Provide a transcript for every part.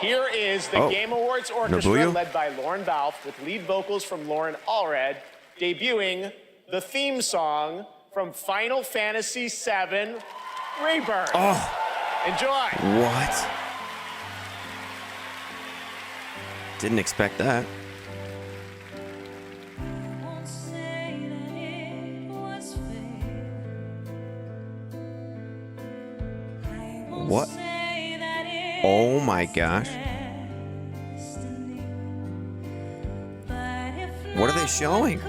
Here is the Game Awards Orchestra led by Lauren Balfe with lead vocals from Lauren Allred, debuting the theme song from Final Fantasy VII Rebirth. Oh. Enjoy. What? Didn't expect that. What? Oh my gosh. What are they showing?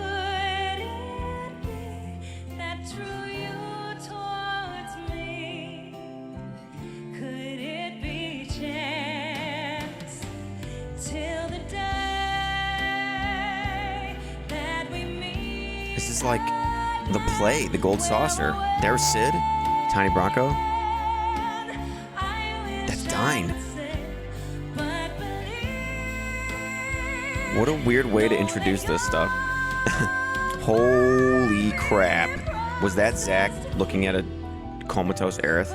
This is like the play, the Gold Saucer. There's Sid, Tiny Bronco. That's Dine. What a weird way to introduce this stuff. Holy crap. Was that Zach looking at a comatose Aerith?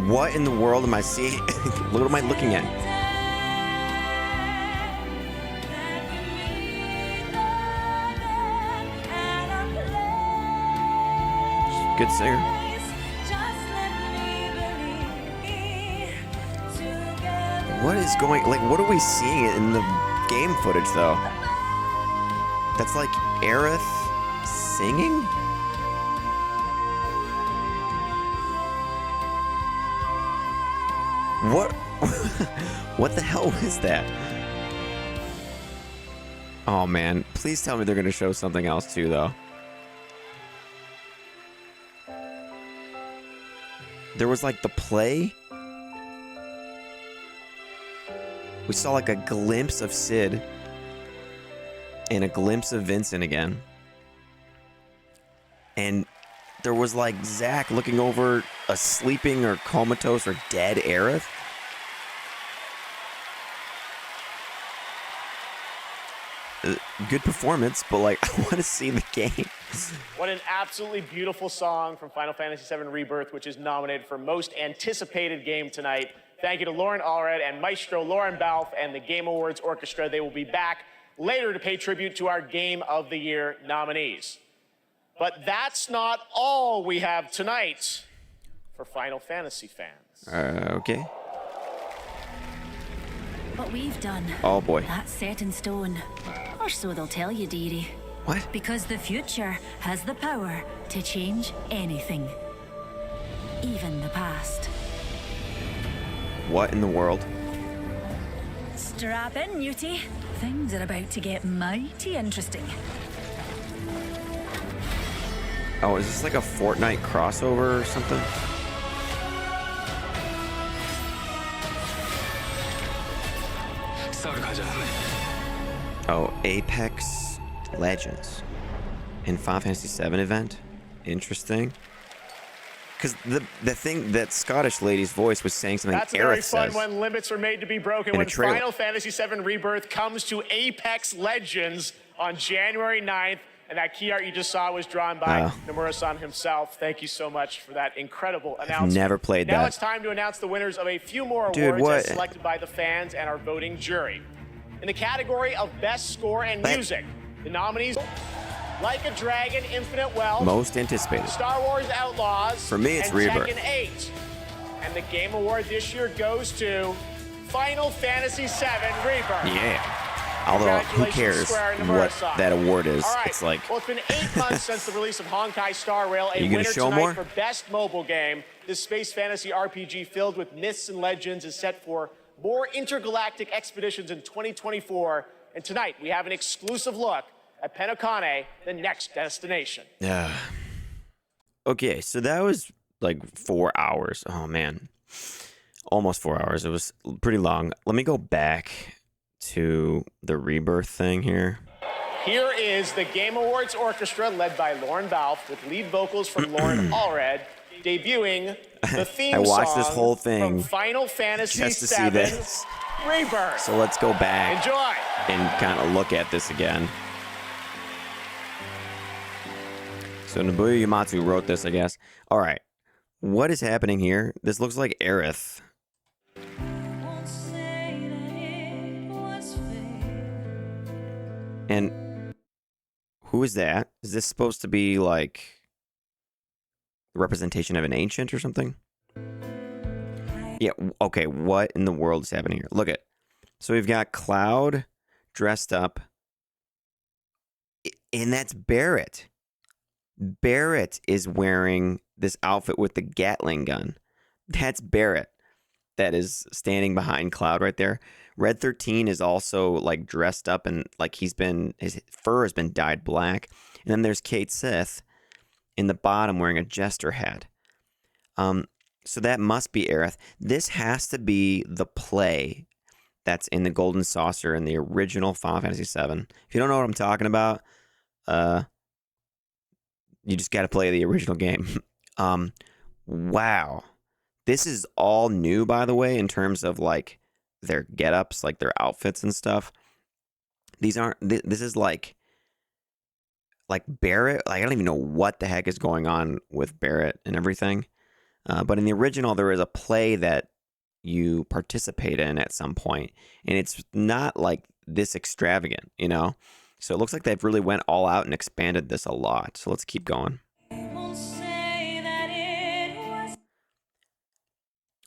What in the world am I seeing? What am I looking at? Good singer. What is going, like, what are we seeing in the game footage, though? That's like Aerith singing? What? What the hell is that? Oh, man. Please tell me they're going to show something else, too, though. There was, like, the play. We saw like a glimpse of Sid and a glimpse of Vincent again. And there was like Zach looking over a sleeping or comatose or dead Aerith. Good performance, but like, I want to see the game. What an absolutely beautiful song from Final Fantasy VII Rebirth, which is nominated for Most Anticipated Game tonight. Thank you to Lauren Allred and Maestro Lauren Balfe and the Game Awards Orchestra. They will be back later to pay tribute to our Game of the Year nominees. But that's not all we have tonight for Final Fantasy fans. Okay. What we've done. Oh boy. That's set in stone. Or so they'll tell you, dearie. What? Because the future has the power to change anything. Even the past. What in the world? Strap in, Newtie. Things are about to get mighty interesting. Oh, is this like a Fortnite crossover or something? Oh, Apex Legends in Final Fantasy VII event. Interesting. Because the thing, that Scottish lady's voice was saying something That's very Aerith fun says when limits are made to be broken. When Final Fantasy VII Rebirth comes to Apex Legends on January 9th. And that key art you just saw was drawn by Nomura-san himself. Thank you so much for that incredible announcement. Never played that. Now it's time to announce the winners of a few more awards as selected by the fans and our voting jury. In the category of Best Score and Music, the nominees: Like a Dragon, Infinite Wealth, Most anticipated, Star Wars Outlaws, for me it's and Rebirth. Tekken 8. And the Game Award this year goes to Final Fantasy VII Rebirth. Yeah. Although, who cares what that award is? All right. It's like... Well, it's been 8 months since the release of Honkai Star Rail, a winner tonight for Best Mobile Game. This space fantasy RPG filled with myths and legends is set for more intergalactic expeditions in 2024. And tonight, we have an exclusive look at Penokane, the next destination. Yeah. Okay, so that was like 4 hours. Oh, man. Almost 4 hours. It was pretty long. Let me go back to the Rebirth thing here. Here is the Game Awards Orchestra led by Lauren Balfe with lead vocals from Lauren Allred, debuting the theme I watched song this whole thing from Final Fantasy just to see VII this. Rebirth. So let's go back Enjoy. and kind of look at this again. So Nobuya Uematsu wrote this, I guess. All right. What is happening here? This looks like Aerith. And who is that? Is this supposed to be like a representation of an ancient or something? Yeah, okay, what in the world is happening here? Look at. So we've got Cloud dressed up. And that's Barrett. Barrett is wearing this outfit with the Gatling gun. That's Barrett that is standing behind Cloud right there. Red 13 is also like dressed up and like his fur has been dyed black. And then there's Kate Sith in the bottom wearing a jester hat. So that must be Aerith. This has to be the play that's in the Golden Saucer in the original Final Fantasy VII. If you don't know what I'm talking about, you just got to play the original game. Wow. This is all new, by the way, in terms of like their get-ups, like their outfits and stuff. These aren't, this is like Barrett. Like, I don't even know what the heck is going on with Barrett and everything. But in the original, there is a play that you participate in at some point, and it's not like this extravagant, you know? So it looks like they've really went all out and expanded this a lot. So let's keep going.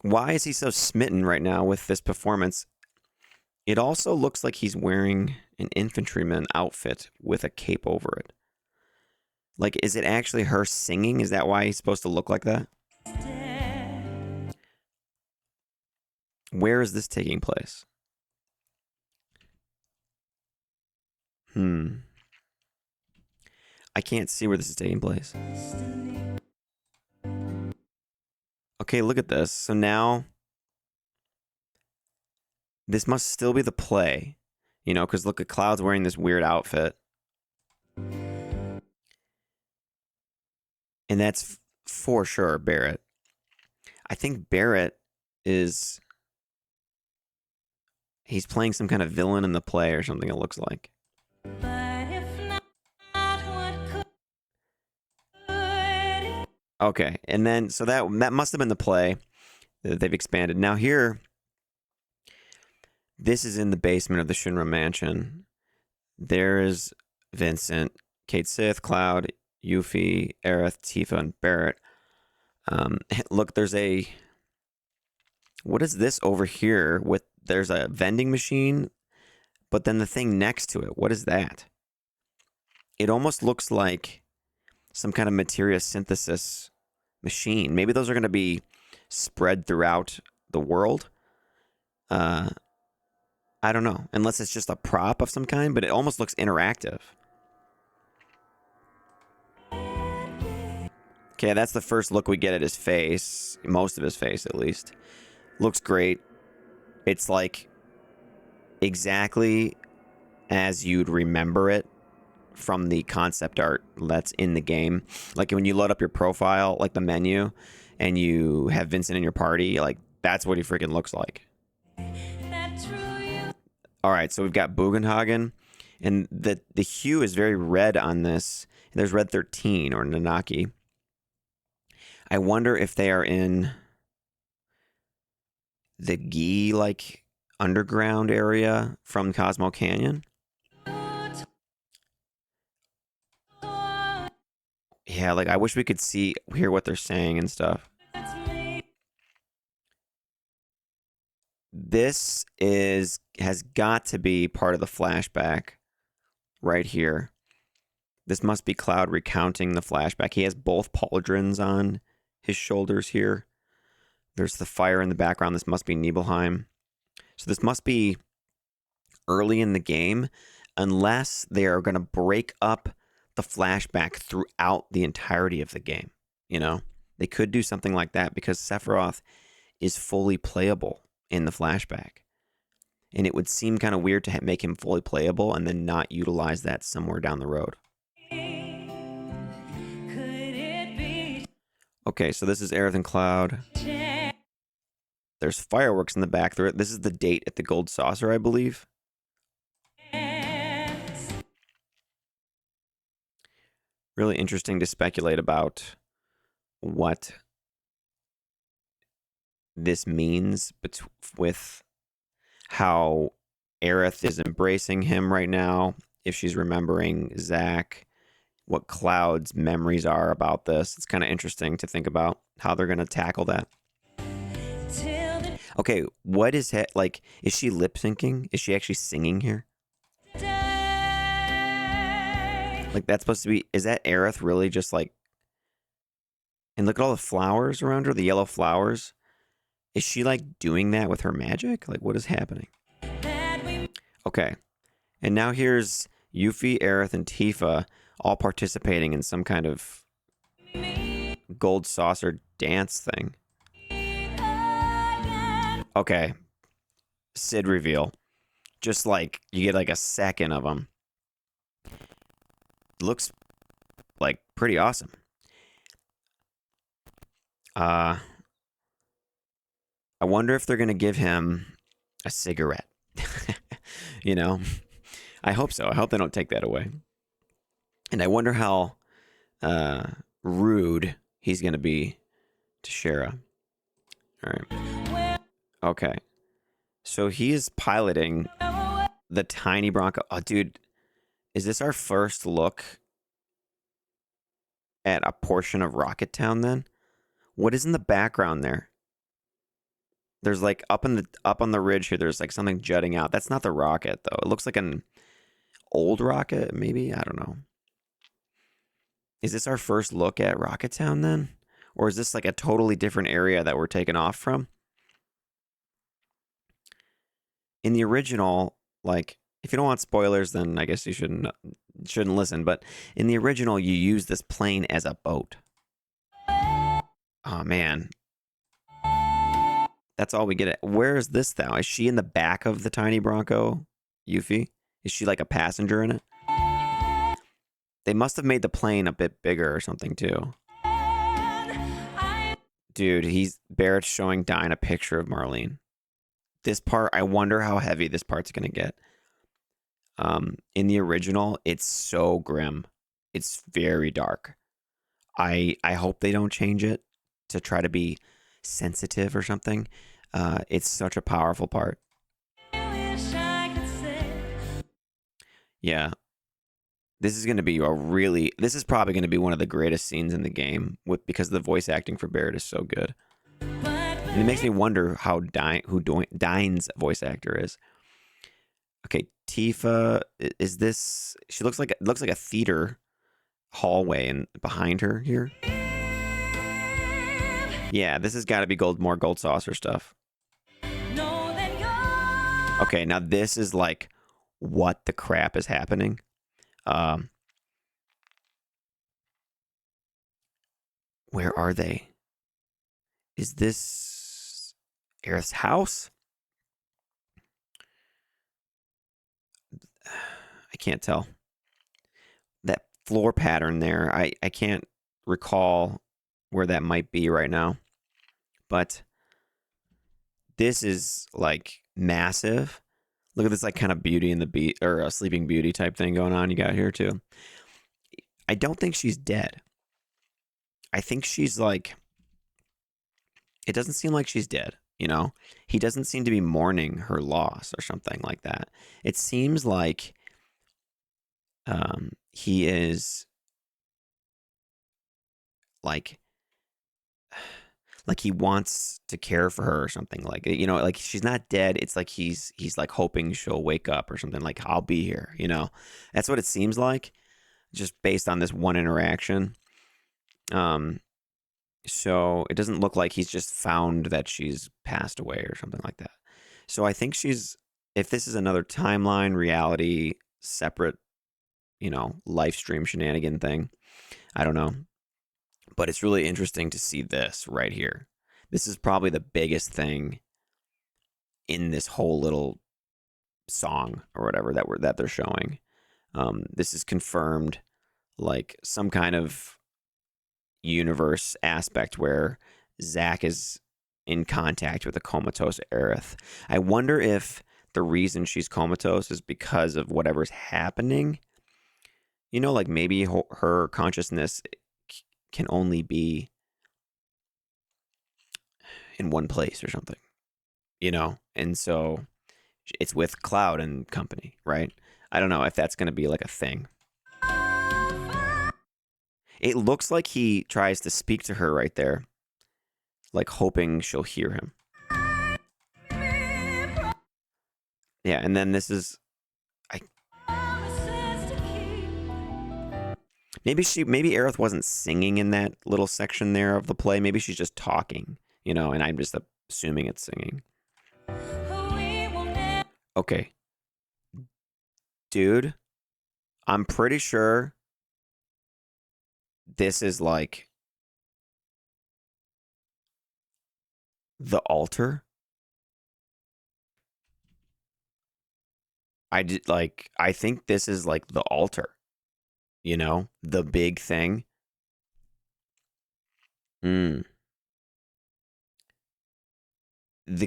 Why is he so smitten right now with this performance? It also looks like he's wearing an infantryman outfit with a cape over it. Like, is it actually her singing? Is that why he's supposed to look like that? Where is this taking place? I can't see where this is taking place. Okay, look at this. So now, this must still be the play. You know, because look at Cloud's wearing this weird outfit. And that's for sure Barrett. I think Barrett is... He's playing some kind of villain in the play or something, it looks like. Okay, and then, so that must have been the play that they've expanded. Now here, this is in the basement of the Shinra Mansion. There's Vincent, Kate Sith, Cloud, Yuffie, Aerith, Tifa, and Barrett. Look, there's a... What is this over here with... There's a vending machine, but then the thing next to it, what is that? It almost looks like some kind of materia synthesis machine. Maybe those are going to be spread throughout the world. I don't know, unless it's just a prop of some kind, but it almost looks interactive. Okay, that's the first look we get at his face. Most of his face, at least. Looks great. It's like exactly as you'd remember it from the concept art that's in the game. Like when you load up your profile, like the menu, and you have Vincent in your party, like that's what he freaking looks like. All right, so we've got Bugenhagen, and the hue is very red on this. There's Red 13 or Nanaki. I wonder if they are in the Gi, like, underground area from Cosmo Canyon. Yeah, like, I wish we could hear what they're saying and stuff. This has got to be part of the flashback right here. This must be Cloud recounting the flashback. He has both pauldrons on his shoulders here. There's the fire in the background. This must be Nibelheim. So this must be early in the game, unless they are going to break up the flashback throughout the entirety of the game. You know, they could do something like that because Sephiroth is fully playable in the flashback. And it would seem kind of weird to make him fully playable and then not utilize that somewhere down the road. Okay, so this is Aerith and Cloud. There's fireworks in the back. This is the date at the Gold Saucer, I believe. Really interesting to speculate about what this means with how Aerith is embracing him right now, if she's remembering Zack, what Cloud's memories are about this. It's kind of interesting to think about how they're going to tackle that. Okay, what is it like? Is she lip syncing? Is she actually singing here? Like, that's supposed to be, is that Aerith really just like, and look at all the flowers around her, the yellow flowers. Is she like doing that with her magic? Like, what is happening? Okay, and now here's Yuffie, Aerith, and Tifa all participating in some kind of gold saucer dance thing. Okay, Sid reveal. Just like, you get like a second of them. Looks like pretty awesome. I wonder if they're going to give him a cigarette. You know? I hope so. I hope they don't take that away. And I wonder how rude he's going to be to Shara. All right. Okay. So he is piloting the tiny Bronco. Oh, dude. Is this our first look at a portion of Rocket Town then? What is in the background there? There's like up on the ridge here, there's like something jutting out. That's not the rocket though. It looks like an old rocket, maybe? I don't know. Is this our first look at Rocket Town then? Or is this like a totally different area that we're taking off from? In the original, like, if you don't want spoilers, then I guess you shouldn't listen. But in the original, you use this plane as a boat. Oh, man. That's all we get. Where is this, though? Is she in the back of the tiny Bronco, Yuffie? Is she like a passenger in it? They must have made the plane a bit bigger or something, too. Dude, Barrett's showing Dine a picture of Marlene. This part, I wonder how heavy this part's going to get. In the original, it's so grim. It's very dark. I hope they don't change it to try to be sensitive or something. It's such a powerful part. Yeah. This is probably going to be one of the greatest scenes in the game because the voice acting for Barrett is so good. And it makes me wonder who Dine's voice actor is. Okay, Tifa, is this? She looks like a theater hallway and behind her here. Yeah, this has got to be more gold saucer stuff. Okay, now this is like, what the crap is happening? Where are they? Is this Aerith's house? I can't tell. That floor pattern there, I can't recall where that might be right now. But this is like massive. Look at this like kind of Beauty and the Beast or a Sleeping Beauty type thing going on you got here too. I don't think she's dead. I think she's like, it doesn't seem like she's dead, you know? He doesn't seem to be mourning her loss or something like that. It seems like he is like he wants to care for her or something, like, you know, like she's not dead. It's like he's like hoping she'll wake up or something, like, I'll be here, you know? That's what it seems like, just based on this one interaction. So it doesn't look like he's just found that she's passed away or something like that. So I think if this is another timeline, reality, separate, you know, live stream shenanigan thing, I don't know. But it's really interesting to see this right here. This is probably the biggest thing in this whole little song or whatever that they're showing. This is confirmed, like some kind of universe aspect where Zack is in contact with a comatose Aerith. I wonder if the reason she's comatose is because of whatever's happening. You know, like maybe her consciousness can only be, in one place or something, you know? And so it's with Cloud and company, right? I don't know if that's going to be like a thing. It looks like he tries to speak to her right there, like hoping she'll hear him. Yeah, and then this is maybe Aerith wasn't singing in that little section there of the play. Maybe she's just talking, you know, and I'm just assuming it's singing. Okay. Dude, I'm pretty sure this is like the altar. I think this is like the altar, you know, the big thing. The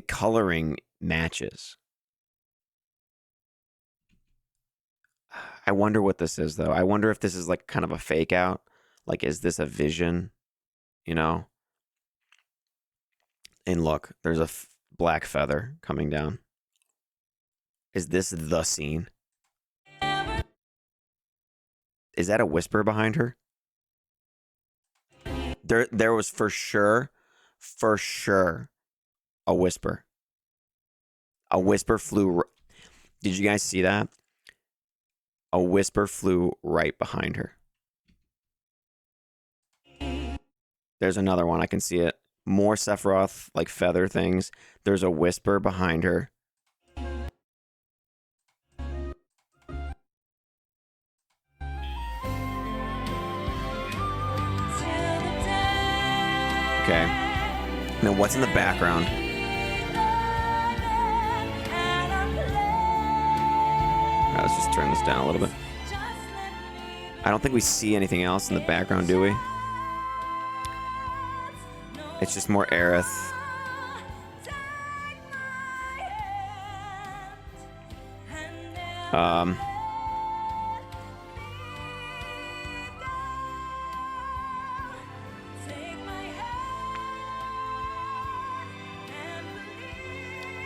coloring matches. I wonder what this is, though. I wonder if this is like kind of a fake out. Like, is this a vision? You know? And look, there's a black feather coming down. Is this the scene? Is that a whisper behind her? There was for sure, a whisper. A whisper flew. Did you guys see that? A whisper flew right behind her. There's another one. I can see it. More Sephiroth, like feather things. There's a whisper behind her. Okay. Now, what's in the background? All right, let's just turn this down a little bit. I don't think we see anything else in the background, do we? It's just more Aerith.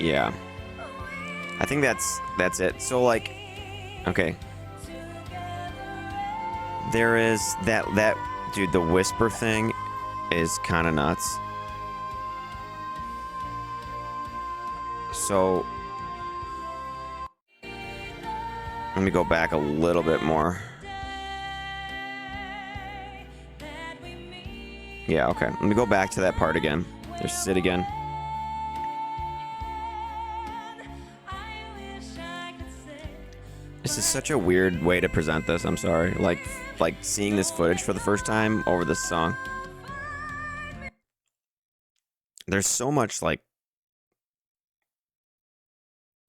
Yeah. I think that's it. So like, okay. There is that dude, the whisper thing is kind of nuts. So let me go back a little bit more. Yeah, okay. Let me go back to that part again. There's Sid again. This is such a weird way to present this. I'm sorry. Like seeing this footage for the first time over this song. There's so much like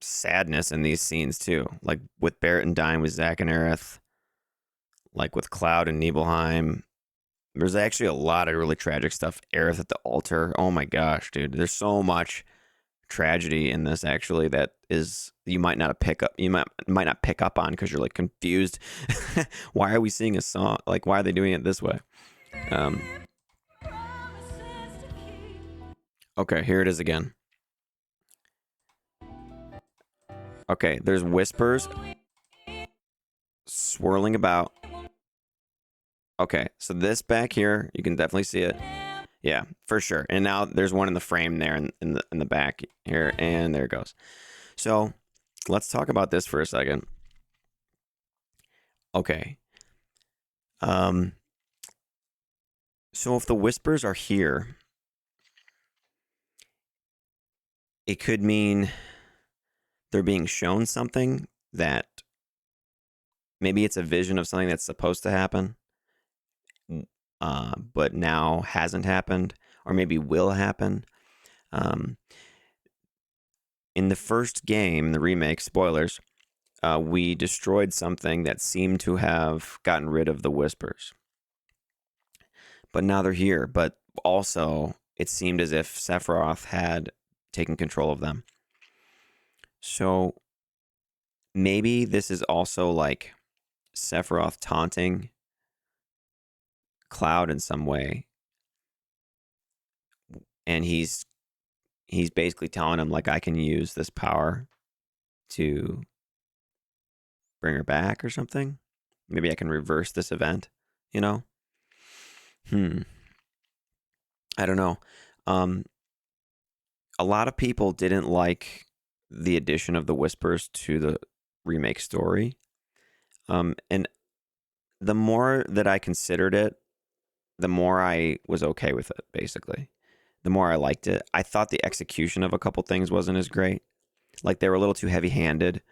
sadness in these scenes too. Like with Barrett and Dine with Zack and Aerith. Like with Cloud and Nibelheim. There's actually a lot of really tragic stuff. Aerith at the altar. Oh my gosh, dude. There's so much tragedy in this actually that is you might not pick up on because you're like confused. Why are we seeing a song? Like, why are they doing it this way? Okay, here it is again. Okay, there's whispers swirling about. Okay, so this back here, you can definitely see it. Yeah, for sure. And now there's one in the frame there in the back here, and there it goes. So let's talk about this for a second. Okay. So if the whispers are here, it could mean they're being shown something that maybe it's a vision of something that's supposed to happen, but now hasn't happened, or maybe will happen. In the first game, the remake, spoilers, we destroyed something that seemed to have gotten rid of the whispers. But now they're here. But also, it seemed as if Sephiroth had taken control of them. So maybe this is also like Sephiroth taunting Cloud in some way. And he's he's basically telling him, like, I can use this power to bring her back or something. Maybe I can reverse this event, you know? I don't know. A lot of people didn't like the addition of the Whispers to the remake story. And the more that I considered it, the more I was okay with it, basically. The more I liked it. I thought the execution of a couple things wasn't as great. Like, they were a little too heavy-handed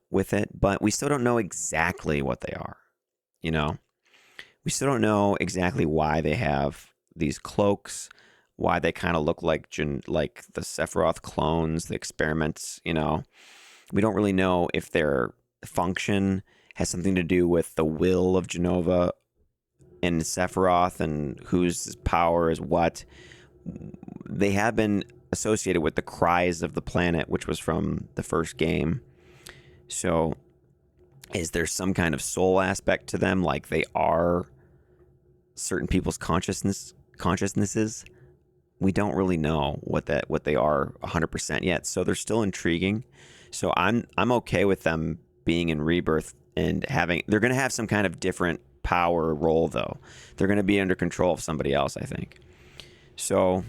with it, but we still don't know exactly what they are, you know? We still don't know exactly why they have these cloaks, why they kind of look like the Sephiroth clones, the experiments, you know? We don't really know if their function has something to do with the will of Genova and Sephiroth and whose power is what. They have been associated with the cries of the planet, which was from the first game. So is there some kind of soul aspect to them, like they are certain people's consciousnesses? We don't really know what they are 100% yet. So they're still intriguing. So I'm okay with them being in Rebirth and they're going to have some kind of different power role, though. They're going to be under control of somebody else, I think. So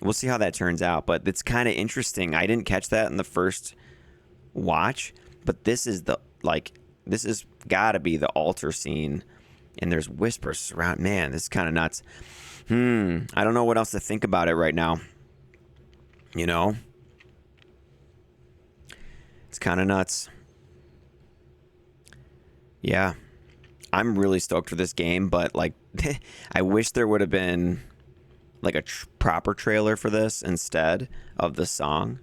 we'll see how that turns out. But it's kind of interesting. I didn't catch that in the first watch, but this is got to be the altar scene, and there's whispers around. Man, this is kind of nuts. I don't know what else to think about it right now. You know? It's kind of nuts. Yeah. I'm really stoked for this game, but like, I wish there would have been like a proper trailer for this instead of the song.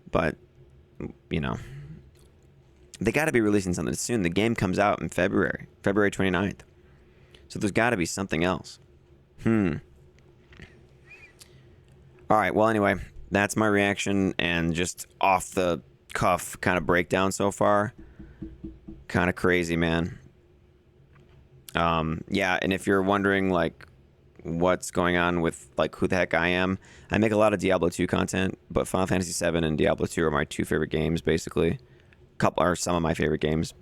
But, you know, they got to be releasing something soon. The game comes out in February 29th. So there's got to be something else. All right. Well, anyway, that's my reaction and just off the cuff kind of breakdown so far. Kind of crazy, man. Yeah, and if you're wondering like what's going on with like who the heck I am, I make a lot of Diablo 2 content, but Final Fantasy 7 and Diablo 2 are my two favorite games, basically. Couple are some of my favorite games,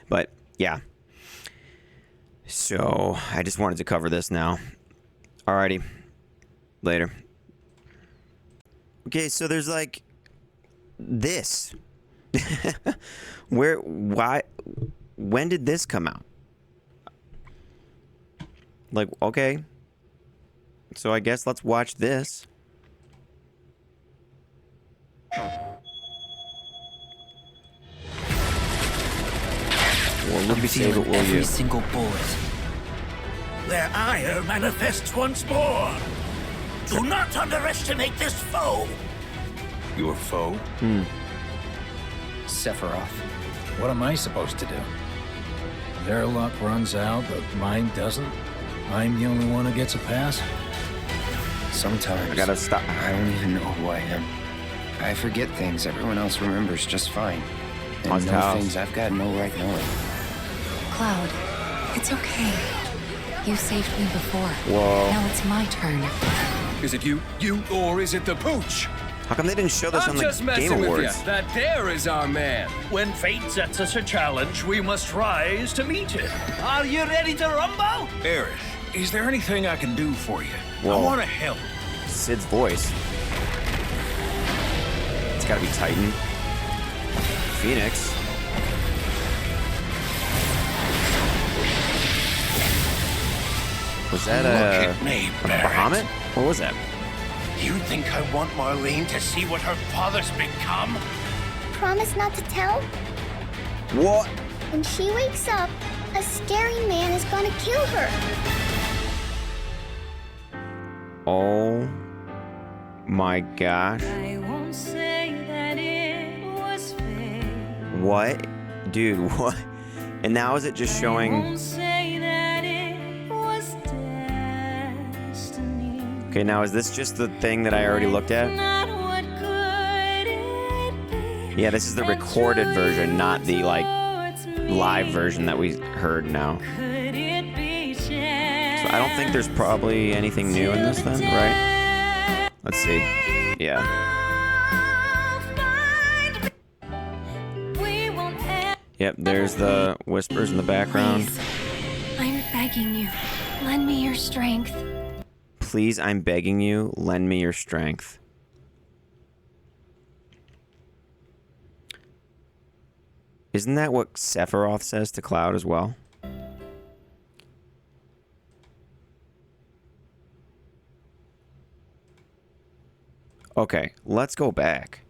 but yeah. So I just wanted to cover this now. Alrighty, later. Okay, so there's like this. Why? When did this come out? Like, okay. So I guess let's watch this. Well, would we save it, will every you? single bullet. Their ire manifests once more. Do not underestimate this foe. Your foe? Sephiroth. What am I supposed to do? Their luck runs out, but mine doesn't? I'm the only one who gets a pass? Sometimes I gotta stop. I don't even know who I am. I forget things everyone else remembers just fine. And Haunted know house. things I've got no right knowing. Cloud, it's okay. You saved me before. Whoa. Now it's my turn. Is it you, or is it the pooch? How come they didn't show this on the Game Awards? That there is our man. When fate sets us a challenge, we must rise to meet it. Are you ready to rumble? Aerith, is there anything I can do for you? Whoa. I want to help. Sid's voice. It's gotta be Titan. Phoenix. Was that Look at me, a Barrett. Bahamut? What was that? You think I want Marlene to see what her father's become? Promise not to tell? What? When she wakes up, a scary man is gonna kill her. Oh my gosh. I won't say that it was fair. What? Dude, what? And now is it just I showing... won't say that it was destiny. Okay, now is this just the thing that I already looked at? Not what could it be? Yeah, this is the recorded version, not the, like, live version that we heard now. Could it be So I don't think there's probably anything new in this then, right? Let's see. Yeah. Yep, there's the whispers in the background. Please, I'm begging you. Lend me your strength. Please, I'm begging you, lend me your strength. Isn't that what Sephiroth says to Cloud as well? Okay, let's go back.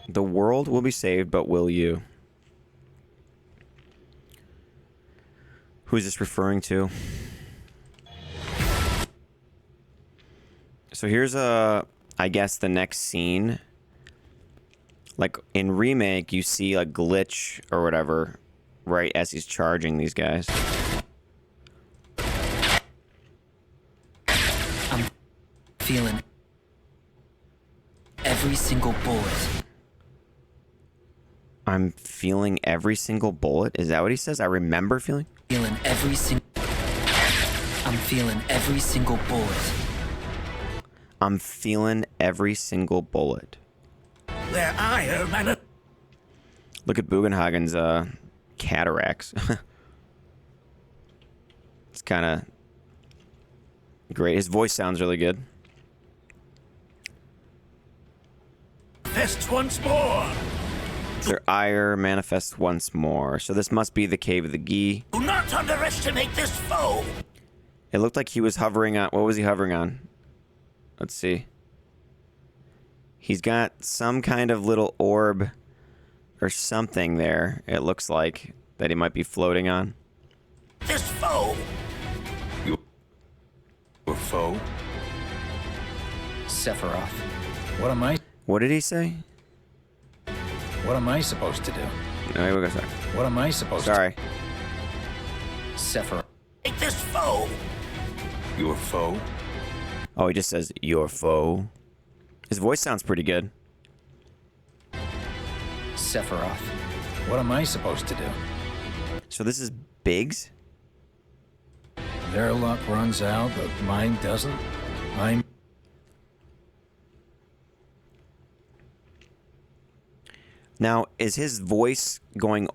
The world will be saved, but will you? Who's this referring to? So here's I guess the next scene. Like in Remake, you see a glitch or whatever right as he's charging these guys. I'm feeling every single bullet. I'm feeling every single bullet? Is that what he says? I remember feeling? I'm feeling every single bullet. I'm feeling every single bullet. Their ire Look at Bugenhagen's cataracts. It's kind of great. His voice sounds really good. manifests once more. Their ire manifests once more. So this must be the Cave of the Gi. Do not underestimate this foe. It looked like he was hovering on... What was he hovering on? Let's see. He's got some kind of little orb or something there, it looks like, that he might be floating on. This foe. Your foe? Sephiroth. What am I? What did he say? What am I supposed to do? No, wait, wait, sorry. What am I supposed Sorry. to? Sephiroth. Take this foe. Your foe? Oh, he just says, your foe. His voice sounds pretty good. Sephiroth. What am I supposed to do? So this is Biggs? Their luck runs out, but mine doesn't. I'm... Now, is his voice going...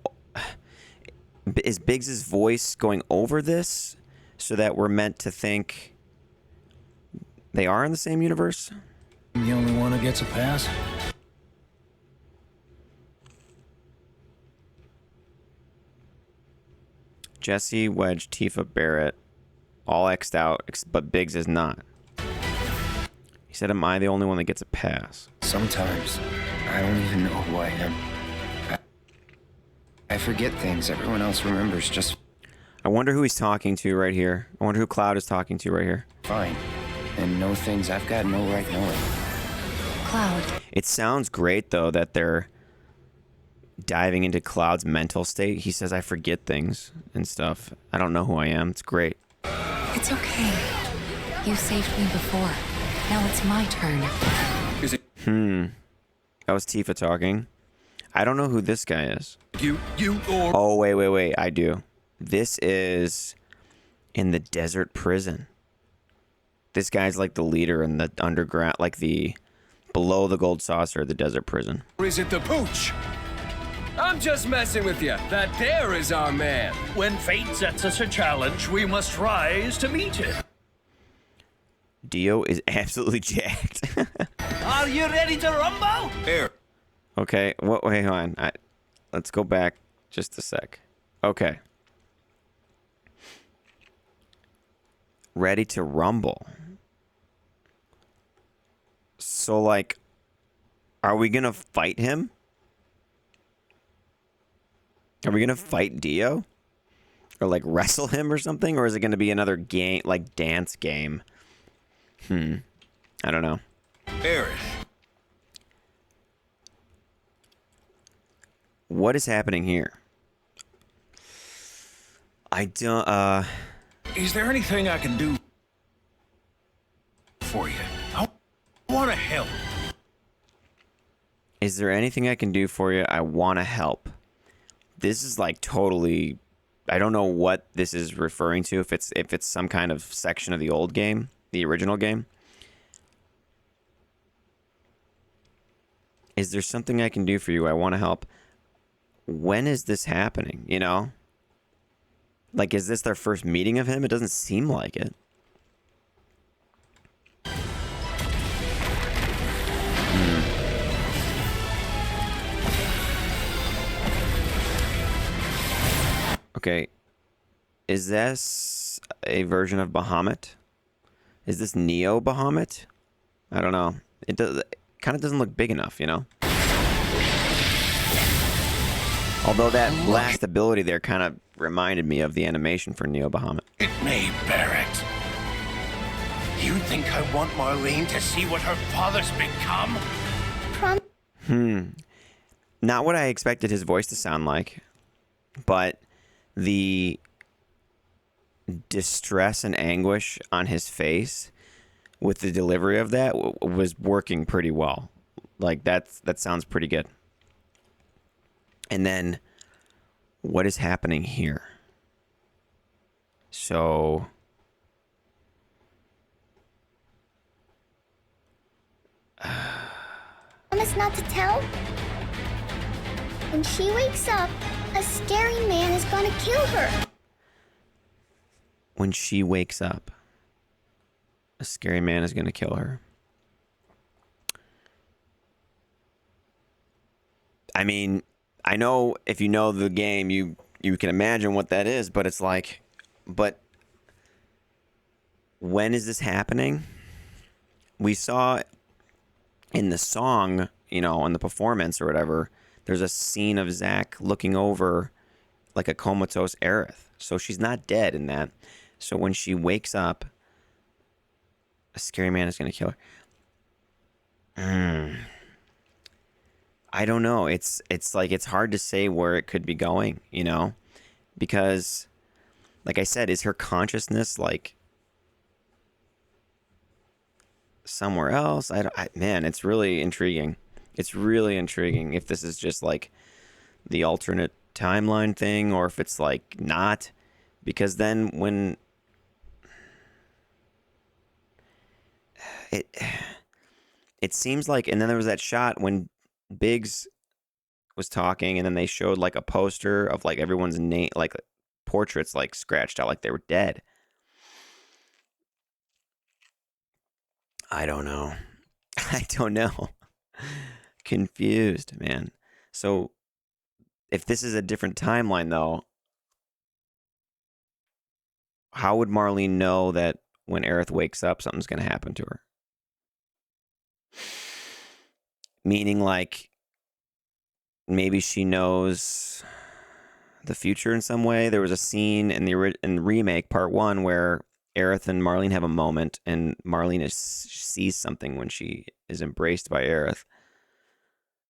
Is Biggs' voice going over this so that we're meant to think they are in the same universe? the only one who gets a pass? Jesse, Wedge, Tifa, Barrett, all X'd out, but Biggs is not. He said, am I the only one that gets a pass? Sometimes, I don't even know who I am. I forget things everyone else remembers just I wonder who he's talking to right here. I wonder who Cloud is talking to right here. fine. And know things I've got no right knowing. Cloud. It sounds great, though, that they're diving into Cloud's mental state. He says, I forget things and stuff. I don't know who I am. It's great. It's okay. You saved me before. Now it's my turn. Is it That was Tifa talking. I don't know who this guy is. you or... Oh, wait. I do. This is in the desert prison. This guy's like the leader in the underground, like the below the gold saucer, the desert prison. Or is it the pooch? I'm just messing with you. That there is our man. When fate sets us a challenge, we must rise to meet it. Dio is absolutely jacked. Are you ready to rumble? Here. Okay, wait, hang on. Let's go back just a sec. Okay. Ready to rumble. So, like, are we gonna fight him? Are we gonna fight Dio? Or, like, wrestle him or something? Or is it gonna be another game, like, dance game? I don't know. Here. What is happening here? I don't, Is there anything I can do for you? I want to help. Is there anything I can do for you? I want to help. This is like totally I don't know what this is referring to. If it's some kind of section of the old game, the original game. Is there something I can do for you? I want to help. When is this happening? You know? Like, is this their first meeting of him? It doesn't seem like it. Okay. Is this a version of Bahamut? Is this Neo Bahamut? I don't know. It kind of doesn't look big enough, you know? Although that last ability there kind of reminded me of the animation for Neo Bahamut. It me, Barrett. You think I want Marlene to see what her father's become? Not what I expected his voice to sound like, but the distress and anguish on his face with the delivery of that was working pretty well. Like, that sounds pretty good. And then what is happening here? So Promise not to tell? When she wakes up, a scary man is gonna kill her. When she wakes up, a scary man is going to kill her. I mean, I know if you know the game, you can imagine what that is, but it's like, but when is this happening? We saw in the song, you know, in the performance or whatever, there's a scene of Zack looking over like a comatose Aerith. So she's not dead in that. So when she wakes up, a scary man is going to kill her. I don't know. It's like, it's hard to say where it could be going, you know? Because, like I said, is her consciousness like somewhere else? Man, it's really intriguing. It's really intriguing if this is just like the alternate timeline thing or if it's like not. Because then when it seems like, and then there was that shot when Biggs was talking and then they showed like a poster of like everyone's name, like portraits like scratched out like they were dead. I don't know. I don't know. Confused, man. So if this is a different timeline though, how would Marlene know that when Aerith wakes up, something's going to happen to her? Meaning, like, maybe she knows the future in some way. There was a scene in the remake, part 1, where Aerith and Marlene have a moment, and Marlene sees something when she is embraced by Aerith.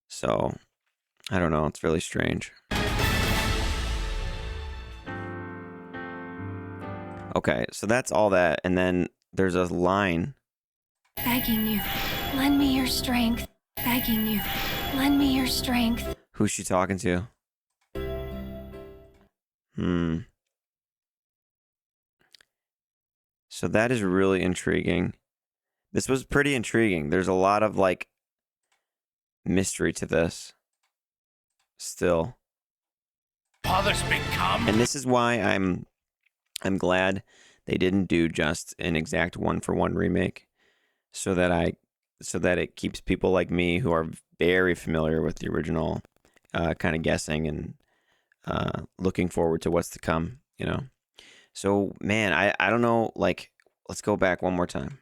So, I don't know. It's really strange. Okay, so that's all that. And then there's a line. Begging you, lend me your strength. Begging you, lend me your strength. Who's she talking to? So that is really intriguing. This was pretty intriguing. There's a lot of like mystery to this still. Father's become. And this is why I'm glad they didn't do just an exact 1-for-1 remake, so that it keeps people like me who are very familiar with the original kind of guessing and looking forward to what's to come, you know. So man, I don't know, like, let's go back one more time.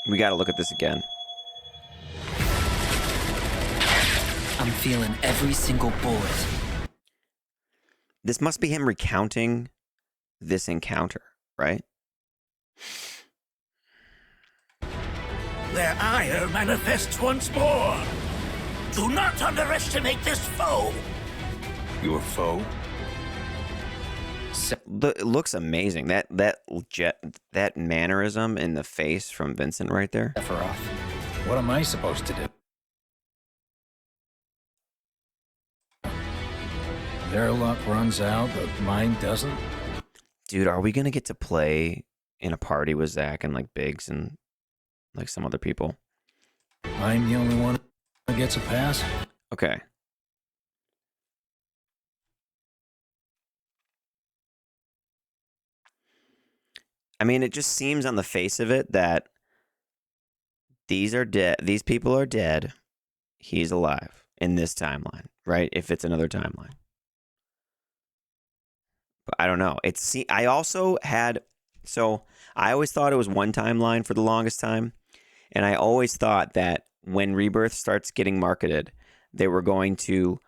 We got to look at this again. I'm feeling every single bullet. This must be him recounting this encounter, right? Their ire manifests once more. Do not underestimate this foe. Your foe? It looks amazing. That mannerism in the face from Vincent right there. Sephiroth. What am I supposed to do? Their luck runs out, but mine doesn't. Dude, are we gonna get to play in a party with Zach and like Biggs and like some other people? I'm the only one who gets a pass. Okay. I mean, it just seems on the face of it that these are dead. These people are dead. He's alive in this timeline, right? If it's another timeline. But I don't know. I also had, so I always thought it was one timeline for the longest time. And I always thought that when Rebirth starts getting marketed, they were going to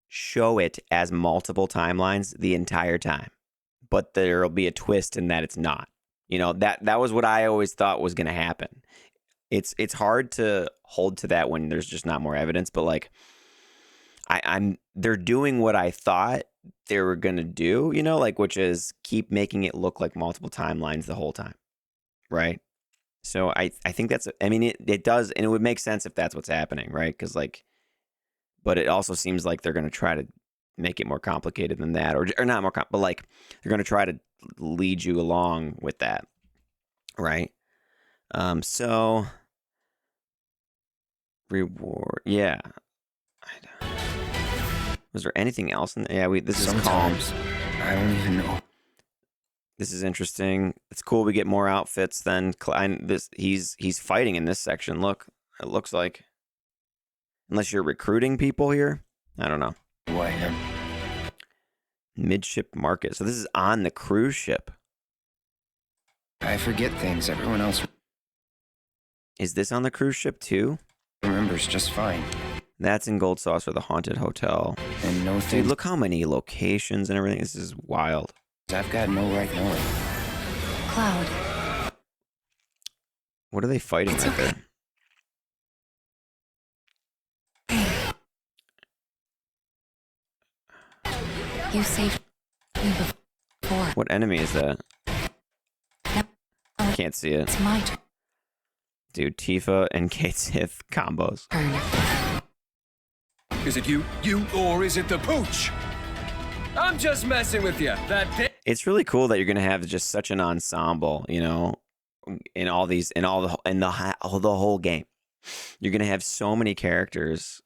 show it as multiple timelines the entire time. But there'll be a twist in that it's not. You know, that was what I always thought was going to happen. It's hard to hold to that when there's just not more evidence, but like they're doing what I thought they were going to do, you know, like, which is keep making it look like multiple timelines the whole time. Right? So I think that's, I mean, it does, and it would make sense if that's what's happening, right? Because like, but it also seems like they're going to try to make it more complicated than that, or not more but like they're going to try to lead you along with that, right? So reward, yeah. Was there anything else in there? Yeah, this is Sometimes I don't even know. This is interesting. It's cool. We get more outfits than he's fighting in this section. Look, it looks like, unless you're recruiting people here, I don't know. Who I am. Midship market. So this is on the cruise ship. I forget things everyone else Is this on the cruise ship too? remembers just fine. That's in Gold Sauce for the Haunted Hotel. And no Dude, things look how many locations and everything. This is wild. I've got no right knowing. Cloud. What are they fighting right there? You saved me before. What enemy is that? I can't see it. It's my turn. Dude, Tifa and Kate Sith combos. Is it you, or is it the pooch? I'm just messing with you. It's really cool that you're gonna have just such an ensemble, you know, in the whole game. You're gonna have so many characters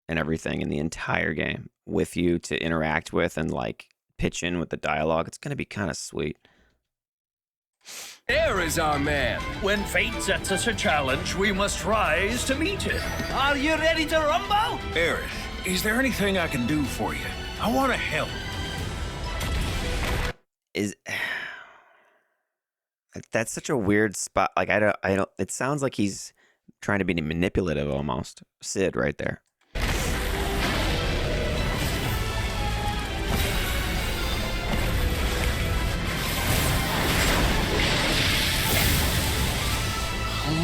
and everything in the entire game with you to interact with and like pitch in with the dialogue. It's gonna be kind of sweet. There is our man. When fate sets us a challenge, we must rise to meet it. Are you ready to rumble? Aerith, is there anything I can do for you? I want to help. That's such a weird spot. Like I don't. It sounds like he's trying to be manipulative almost. Sid right there.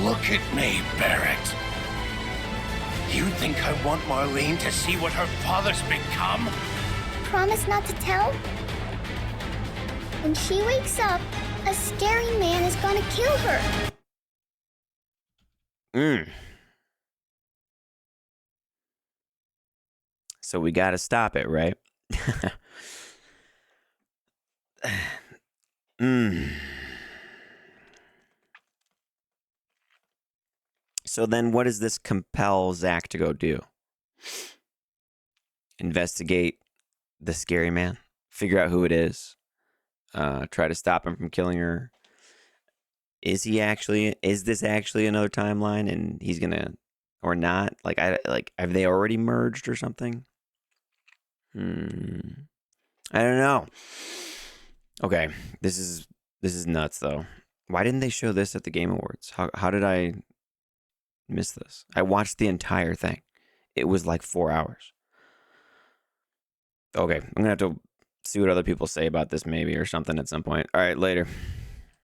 Look at me, Barrett. You think I want Marlene to see what her father's become? Promise not to tell? When she wakes up, a scary man is gonna kill her. So we gotta stop it, right? So then what does this compel Zach to go do? Investigate the scary man? Figure out who it is? Try to stop him from killing her? Is this actually another timeline and he's gonna, or not? Have they already merged or something? I don't know. Okay, this is nuts though. Why didn't they show this at the Game Awards? How did I miss this? I watched the entire thing. It was like 4 hours. Okay, I'm gonna have to see what other people say about this maybe or something at some point. All right, later.